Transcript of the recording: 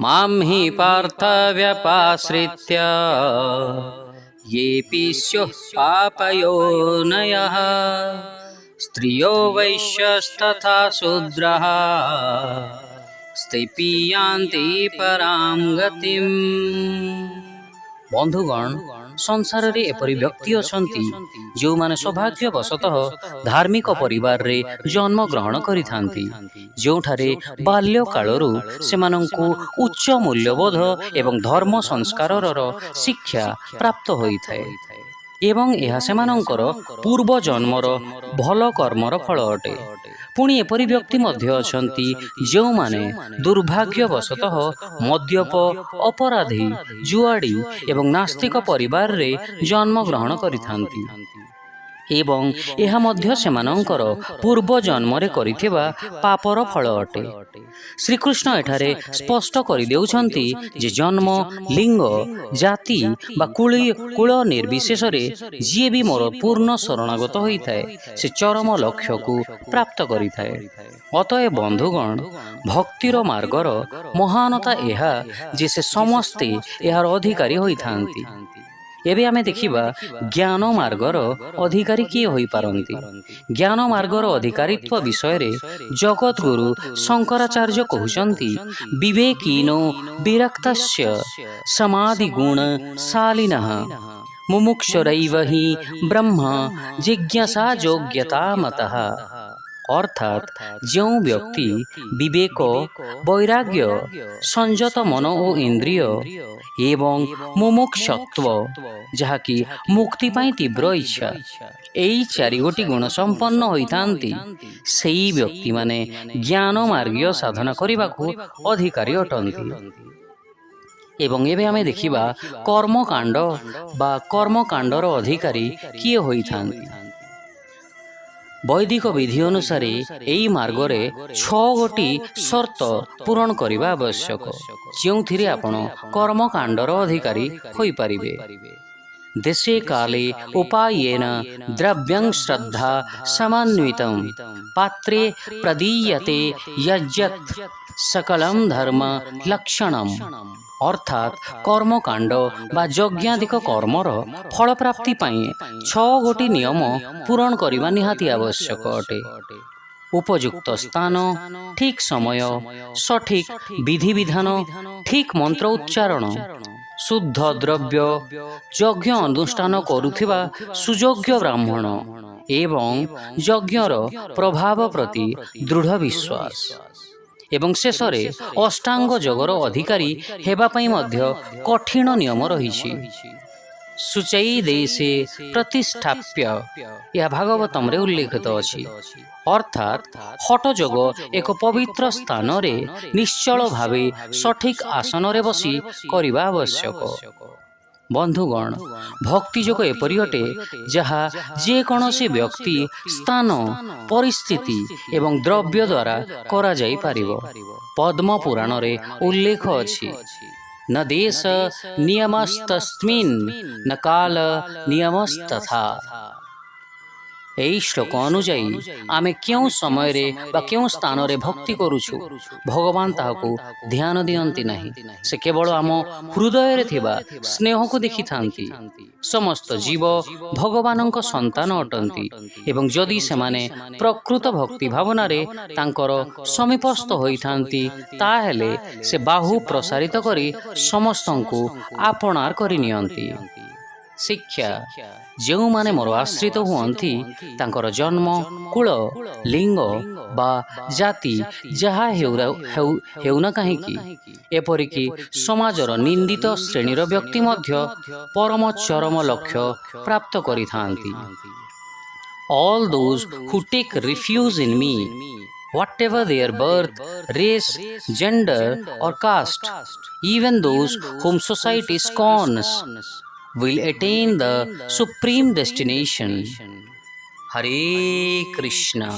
मां हि पार्थ व्यपाश्रित्य येऽपि स्युः पापयोनयः स्त्रियो वैश्यस्तथा शूद्रः स्तेऽपि यान्ति परां गतिम्। बंधुगण, संसार रे एपरि व्यक्ति अछंती जो माने सौभाग्यवशतः धार्मिक परिवार रे जन्म ग्रहण करिथांती, जोठारे बाल्य कालरू सेमानंकु उच्च मूल्यबोध एवं धर्म संस्कारर शिक्षा प्राप्त होइथाय एवं यह सेमानंकर पूर्व जन्मर भल कर्मर फल अटे। पुणी एपरि व्यक्ति मध्य अछंती जो माने दुर्भाग्यवशतः मद्यप, अपराधी, जुआड़ी एवं नास्तिक परिवार रे जन्म ग्रहण करिथांती एवं यह मध्य सेमानंकर पूर्व जन्मरे करिथिबा पापर फल अटे। श्रीकृष्ण एठारे स्पष्ट करि देउछंती जे जन्म, लिंग, जाति बा कुल निर्विशेष रे जे भी मोर पूर्ण शरणागत होइथाय से चरम लक्ष्य को प्राप्त करिथाय। अतएव बंधुगण, भक्तिर मार्गर महानता एहा जे से समस्ते यार अधिकारी होइथांती। एबे आमे देखिबा ज्ञान मार्गर अधिकारी किए होई पारंती। ज्ञान मार्गर अधिकारित्व विषय रे जगत गुरु शंकराचार्य कहउचंती, विवेकिनो विरक्तस्य समाधि गुण शालिनः मुमुक्षुरैव हि ब्रह्म जिज्ञासा योग्यता मतः। अर्थात जो व्यक्ति विवेक, वैराग्य, संयत मन और इंद्रिय एवं मुमुक्षत्व जहाँकि मुक्ति पाई तीव्र इच्छा एई चारिगोटी गुण संपन्न होइथांती, सेई व्यक्ति माने ज्ञान मार्गीय साधना करिबाकू अधिकारी अटंती। एवं एबे आमे देखिबा कर्मकांड बा कर्मकांडर अधिकारी किए होइथांती। वैदिक विधि अनुसार एई मार्गरे 6 गोटी शर्त पूरण करने आवश्यक, जो आपण कर्मकांडर अधिकारी होई परिबे। देशे काले उपायेन द्रव्यं श्रद्धा समन्वितं पात्रे प्रदीयते यज्जत् सकलं धर्म लक्षणम। अर्थात कर्मकांड बा यज्ञादिक कर्मर फल प्राप्ति पाई 6 गोटी नियम पूरण करने निहाती आवश्यक अटे। उपयुक्त स्थान, ठीक समय, सठिक विधि विधान, ठीक मंत्र उच्चारण, शुद्ध द्रव्य, यज्ञ अनुष्ठान करुथिबा सुयोग्य ब्राह्मण एवं यज्ञर प्रभाव प्रति दृढ़ विश्वास एवं शेष अष्टांग जगर अधिकारी हेबा पई मध्य कठिन नियम रहिछि। सुचै देशे प्रतिष्ठाप्य यह भागवतम रे उल्लेखित अछि। अर्थात हठ जोग एक पवित्र स्थान रे निश्चल भावे सठिक आसन रे बसी करिबा आवश्यक। बंधुगण, भक्ति जोग एपरि अटे जहा जे कौनसी व्यक्ति, स्थान, परिस्थिति एवं द्रव्य द्वारा करा जाई पारिबो। पद्म पुराण रे उल्लेख अछि, न देश नियमस्तस्मिन् न काल नियमस्तथा। एई श्लोक अनुजाई आमे क्यों समय रे बा क्यों स्थान रे भक्ति करूछु, भगवान ताहाकू ध्यान दियंती नहीं। से केवल आम हृदय रे थिबा स्नेह को देखि थांती। समस्त जीव भगवानंक संतान अटंती एवं जदि सेमाने प्रकृत भक्ति भावना रे तांकर समीपस्थ होई थांती, ताहेले से बाहु प्रसारित करी समस्तंकु आपणार करि नियंती। शिक्षा, जो माने मोर आश्रित हुअंती तांकर जन्म, कुल, लिंग बा जाति जहा हेउना काहेकि, एपरिकी समाजर निंदित श्रेणीर व्यक्ति मध्य परम चरम लक्ष्य प्राप्त करिथांती। All those who take refuge in me, whatever their birth, race, gender or caste, even those whom society scorns, will attain the supreme destination. Hare Krishna.